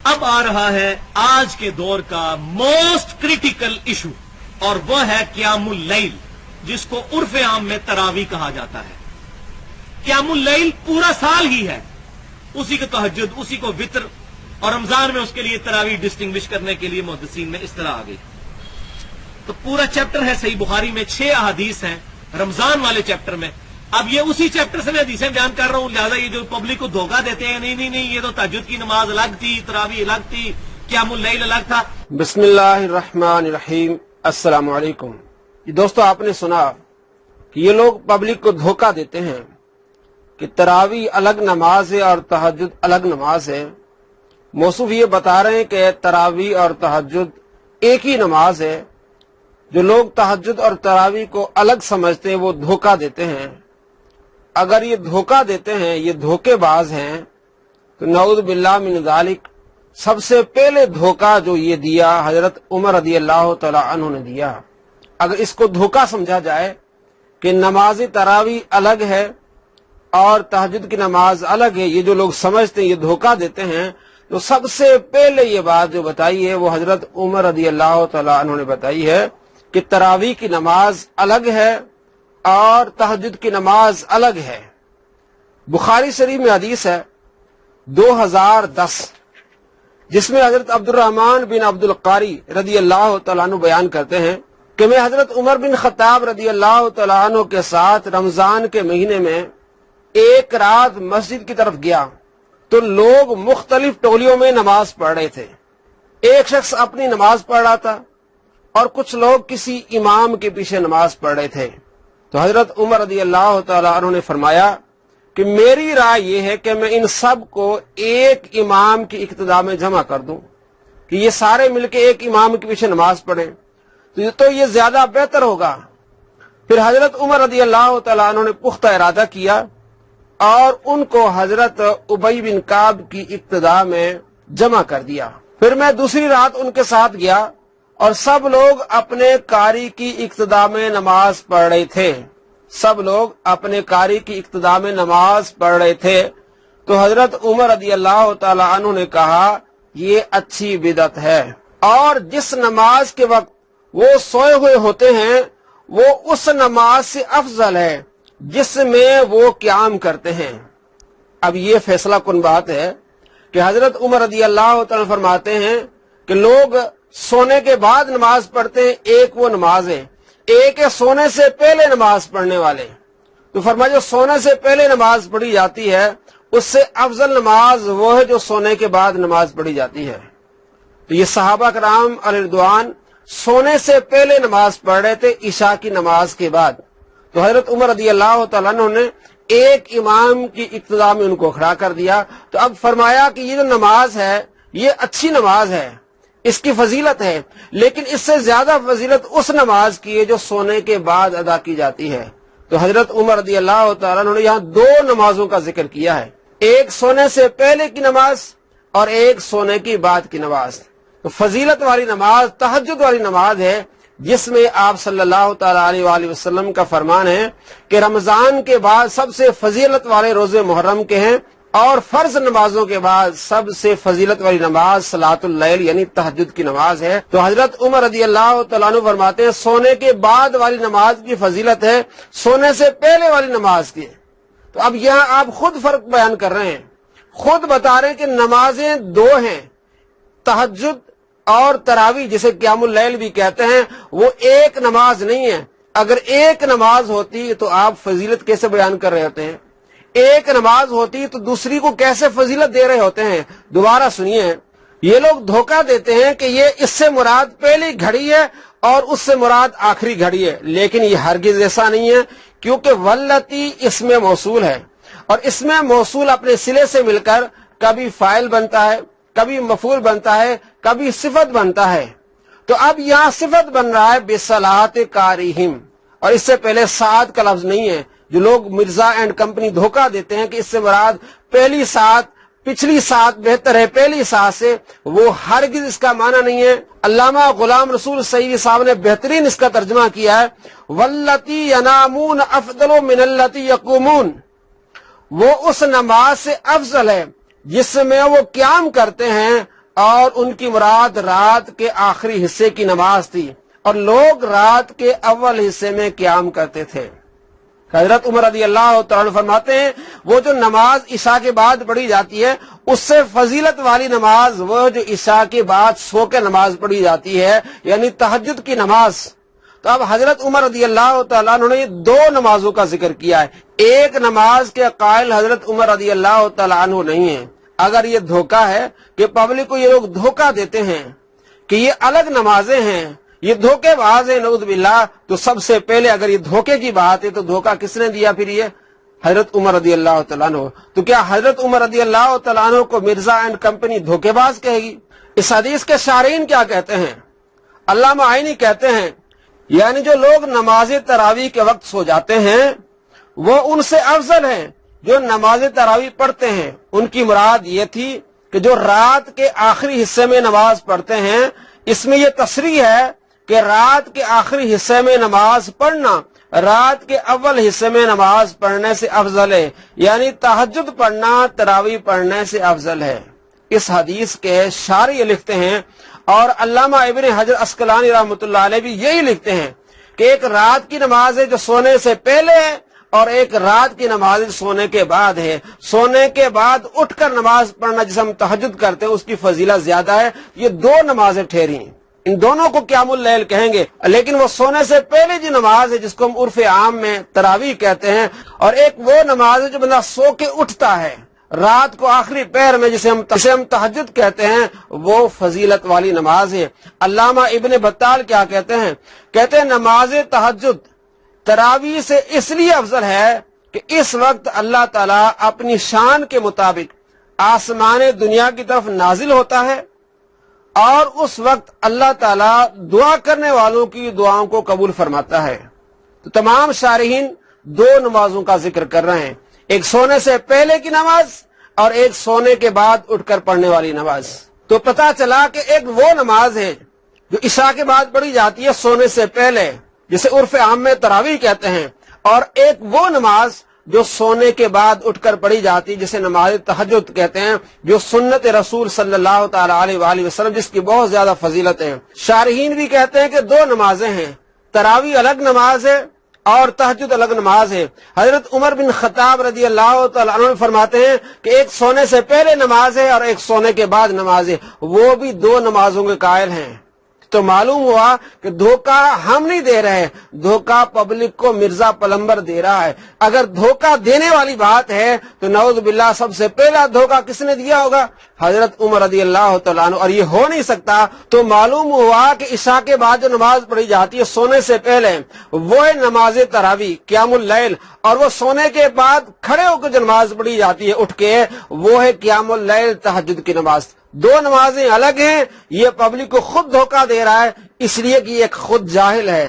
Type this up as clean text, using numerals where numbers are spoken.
اب آ رہا ہے آج کے دور کا موسٹ کریٹیکل ایشو، اور وہ ہے قیام اللیل، جس کو عرف عام میں تراویح کہا جاتا ہے۔ قیام اللیل پورا سال ہی ہے، اسی کو تہجد، اسی کو وتر، اور رمضان میں اس کے لیے تراویح ڈسٹنگوش کرنے کے لیے محدثین میں اس طرح آ گئی۔ تو پورا چیپٹر ہے صحیح بخاری میں، 6 احادیث ہیں رمضان والے چیپٹر میں۔ اب یہ اسی چیپٹر سے میں حدیثیں بیان کر رہا ہوں، لہذا یہ جو پبلک کو دھوکہ دیتے ہیں نہیں یہ تو تہجد کی نماز الگ تھی، تراویح الگ تھی، قیام اللیل الگ تھا۔ بسم اللہ الرحمن الرحیم۔ السلام علیکم۔ دوستو، آپ نے سنا کہ یہ لوگ پبلک کو دھوکہ دیتے ہیں کہ تراویح الگ نماز ہے اور تہجد الگ نماز ہے۔ موصوف یہ بتا رہے ہیں کہ تراویح اور تہجد ایک ہی نماز ہے۔ جو لوگ تہجد اور تراویح کو الگ سمجھتے ہیں وہ دھوکہ دیتے ہیں۔ اگر یہ دھوکہ دیتے ہیں، یہ دھوکے باز ہیں، تو نعوذ باللہ من ذالک، سب سے پہلے دھوکہ جو یہ دیا حضرت عمر رضی اللہ تعالی عنہ نے دیا۔ اگر اس کو دھوکہ سمجھا جائے کہ نماز تراویح الگ ہے اور تہجد کی نماز الگ ہے، یہ جو لوگ سمجھتے ہیں، یہ دھوکہ دیتے ہیں، تو سب سے پہلے یہ بات جو بتائی ہے وہ حضرت عمر رضی اللہ تعالی عنہ نے بتائی ہے کہ تراویح کی نماز الگ ہے اور تہجد کی نماز الگ ہے۔ بخاری شریف میں حدیث ہے 2010، جس میں حضرت عبد الرحمن بن عبد القاری رضی اللہ تعالیٰ عنہ بیان کرتے ہیں کہ میں حضرت عمر بن خطاب رضی اللہ تعالیٰ عنہ کے ساتھ رمضان کے مہینے میں ایک رات مسجد کی طرف گیا تو لوگ مختلف ٹولیوں میں نماز پڑھ رہے تھے۔ ایک شخص اپنی نماز پڑھ رہا تھا اور کچھ لوگ کسی امام کے پیچھے نماز پڑھ رہے تھے۔ تو حضرت عمر رضی اللہ تعالیٰ عنہ نے فرمایا کہ میری رائے یہ ہے کہ میں ان سب کو ایک امام کی اقتداء میں جمع کر دوں، کہ یہ سارے مل کے ایک امام کے پیچھے نماز پڑھیں، تو یہ زیادہ بہتر ہوگا۔ پھر حضرت عمر رضی اللہ تعالیٰ عنہ نے پختہ ارادہ کیا اور ان کو حضرت ابی بن کعب کی اقتداء میں جمع کر دیا۔ پھر میں دوسری رات ان کے ساتھ گیا اور سب لوگ اپنے قاری کی اقتداء میں نماز پڑھ رہے تھے۔ سب لوگ اپنے قاری کی اقتداء میں نماز پڑھ رہے تھے۔ تو حضرت عمر رضی اللہ تعالی عنہ نے کہا یہ اچھی بدعت ہے، اور جس نماز کے وقت وہ سوئے ہوئے ہوتے ہیں وہ اس نماز سے افضل ہے جس میں وہ قیام کرتے ہیں۔ اب یہ فیصلہ کن بات ہے کہ حضرت عمر رضی اللہ تعالی فرماتے ہیں کہ لوگ سونے کے بعد نماز پڑھتے ہیں، ایک وہ نماز ہے، ایک ہے سونے سے پہلے نماز پڑھنے والے۔ تو فرمایا جو سونے سے پہلے نماز پڑھی جاتی ہے اس سے افضل نماز وہ ہے جو سونے کے بعد نماز پڑھی جاتی ہے۔ تو یہ صحابہ کرام علیہ رضوان سونے سے پہلے نماز پڑھ رہے تھے عشاء کی نماز کے بعد۔ تو حضرت عمر رضی اللہ تعالیٰ عنہ نے ایک امام کی اقتداء میں ان کو کھڑا کر دیا۔ تو اب فرمایا کہ یہ جو نماز ہے یہ اچھی نماز ہے، اس کی فضیلت ہے، لیکن اس سے زیادہ فضیلت اس نماز کی ہے جو سونے کے بعد ادا کی جاتی ہے۔ تو حضرت عمر رضی اللہ تعالیٰ عنہ نے یہاں 2 نمازوں کا ذکر کیا ہے، ایک سونے سے پہلے کی نماز اور ایک سونے کی بعد کی نماز۔ تو فضیلت والی نماز تہجد والی نماز ہے، جس میں آپ صلی اللہ تعالی علیہ وآلہ وسلم کا فرمان ہے کہ رمضان کے بعد سب سے فضیلت والے روزے محرم کے ہیں، اور فرض نمازوں کے بعد سب سے فضیلت والی نماز صلاۃ اللیل یعنی تہجد کی نماز ہے۔ تو حضرت عمر رضی اللہ تعالیٰ عنہ فرماتے ہیں سونے کے بعد والی نماز کی فضیلت ہے سونے سے پہلے والی نماز کی۔ تو اب یہاں آپ خود فرق بیان کر رہے ہیں، خود بتا رہے ہیں کہ نمازیں 2 ہیں، تہجد اور تراویح جسے قیام اللیل بھی کہتے ہیں، وہ ایک نماز نہیں ہے۔ اگر ایک نماز ہوتی تو آپ فضیلت کیسے بیان کر رہے ہوتے ہیں؟ ایک نماز ہوتی تو دوسری کو کیسے فضیلت دے رہے ہوتے ہیں؟ دوبارہ سنیے، یہ لوگ دھوکہ دیتے ہیں کہ یہ اس سے مراد پہلی گھڑی ہے اور اس سے مراد آخری گھڑی ہے، لیکن یہ ہرگز ایسا نہیں ہے، کیونکہ واللتی اس میں موصول ہے، اور اس میں موصول اپنے صلے سے مل کر کبھی فاعل بنتا ہے، کبھی مفعول بنتا ہے، کبھی صفت بنتا ہے۔ تو اب یہاں صفت بن رہا ہے بصلاۃ قاریہم، اور اس سے پہلے ساعت کا لفظ نہیں ہے۔ جو لوگ مرزا اینڈ کمپنی دھوکہ دیتے ہیں کہ اس سے مراد پہلی ساعت، پچھلی ساعت بہتر ہے پہلی ساعت سے، وہ ہرگز اس کا معنی نہیں ہے۔ علامہ غلام رسول سعیدی صاحب نے بہترین اس کا ترجمہ کیا ہے، واللتی ینامون افضل من اللتی یقومون، وہ اس نماز سے افضل ہے جس میں وہ قیام کرتے ہیں اور ان کی مراد رات کے آخری حصے کی نماز تھی، اور لوگ رات کے اول حصے میں قیام کرتے تھے۔ حضرت عمر رضی اللہ تعالیٰ عنہ فرماتے ہیں وہ جو نماز عشاء کے بعد پڑھی جاتی ہے اس سے فضیلت والی نماز وہ جو عشاء کے بعد سو کے نماز پڑھی جاتی ہے، یعنی تہجد کی نماز۔ تو اب حضرت عمر رضی اللہ تعالیٰ عنہ نے دو نمازوں کا ذکر کیا ہے۔ ایک نماز کے قائل حضرت عمر رضی اللہ تعالیٰ عنہ نہیں ہے۔ اگر یہ دھوکہ ہے کہ پبلک کو یہ لوگ دھوکہ دیتے ہیں کہ یہ الگ نمازیں ہیں، یہ دھوکے باز ہیں نعوذ باللہ، تو سب سے پہلے اگر یہ دھوکے کی بات ہے تو دھوکہ کس نے دیا پھر؟ یہ حضرت عمر رضی اللہ تعالیٰ عنہ۔ تو کیا حضرت عمر رضی اللہ تعالیٰ عنہ کو مرزا اینڈ کمپنی دھوکے باز کہے گی؟ اس حدیث کے شارحین کیا کہتے ہیں؟ علامہ عینی کہتے ہیں یعنی جو لوگ نماز تراویح کے وقت سو جاتے ہیں وہ ان سے افضل ہیں جو نماز تراویح پڑھتے ہیں۔ ان کی مراد یہ تھی کہ جو رات کے آخری حصے میں نماز پڑھتے ہیں، اس میں یہ تصریح ہے کہ رات کے آخری حصے میں نماز پڑھنا رات کے اول حصے میں نماز پڑھنے سے افضل ہے، یعنی تہجد پڑھنا تراویح پڑھنے سے افضل ہے۔ اس حدیث کے شارح لکھتے ہیں، اور علامہ ابن حجر عسقلانی رحمۃ اللہ علیہ بھی یہی لکھتے ہیں کہ ایک رات کی نماز ہے جو سونے سے پہلے ہے، اور ایک رات کی نماز سونے کے بعد ہے۔ سونے کے بعد اٹھ کر نماز پڑھنا جسے ہم تہجد کرتے ہیں اس کی فضیلت زیادہ ہے۔ یہ دو نمازیں ٹھہری، ان دونوں کو قیام اللیل کہیں گے، لیکن وہ سونے سے پہلے جو نماز ہے جس کو ہم عرف عام میں تراویح کہتے ہیں، اور ایک وہ نماز ہے جو بندہ سو کے اٹھتا ہے رات کو آخری پہر میں جسے ہم تہجد کہتے ہیں، وہ فضیلت والی نماز ہے۔ علامہ ابن بطال کیا کہتے ہیں نماز تہجد تراویح سے اس لیے افضل ہے کہ اس وقت اللہ تعالیٰ اپنی شان کے مطابق آسمان دنیا کی طرف نازل ہوتا ہے، اور اس وقت اللہ تعالیٰ دعا کرنے والوں کی دعاؤں کو قبول فرماتا ہے۔ تو تمام شارحین دو نمازوں کا ذکر کر رہے ہیں، ایک سونے سے پہلے کی نماز اور ایک سونے کے بعد اٹھ کر پڑھنے والی نماز۔ تو پتہ چلا کہ ایک وہ نماز ہے جو عشاء کے بعد پڑھی جاتی ہے سونے سے پہلے، جسے عرف عام میں تراویح کہتے ہیں، اور ایک وہ نماز جو سونے کے بعد اٹھ کر پڑھی جاتی جسے نماز تہجد کہتے ہیں، جو سنت رسول صلی اللہ تعالی علیہ وآلہ وسلم جس کی بہت زیادہ فضیلت ہے۔ شارحین بھی کہتے ہیں کہ دو نمازیں ہیں، تراویح الگ نماز ہے اور تہجد الگ نماز ہے۔ حضرت عمر بن خطاب رضی اللہ تعالیٰ عنہ فرماتے ہیں کہ ایک سونے سے پہلے نماز ہے اور ایک سونے کے بعد نماز ہے، وہ بھی دو نمازوں کے قائل ہیں۔ تو معلوم ہوا کہ دھوکہ ہم نہیں دے رہے، دھوکہ پبلک کو مرزا پلمبر دے رہا ہے۔ اگر دھوکہ دینے والی بات ہے تو نعوذ باللہ سب سے پہلا دھوکہ کس نے دیا ہوگا؟ حضرت عمر رضی اللہ تعالیٰ عنہ، اور یہ ہو نہیں سکتا۔ تو معلوم ہوا کہ عشاء کے بعد جو نماز پڑھی جاتی ہے سونے سے پہلے وہ ہے نماز تراویح قیام اللیل، اور وہ سونے کے بعد کھڑے ہو کے جو نماز پڑھی جاتی ہے اٹھ کے وہ ہے قیام اللیل تہجد کی نماز۔ دو نمازیں الگ ہیں، یہ پبلک کو خود دھوکہ دے رہا ہے اس لیے کہ یہ ایک خود جاہل ہے۔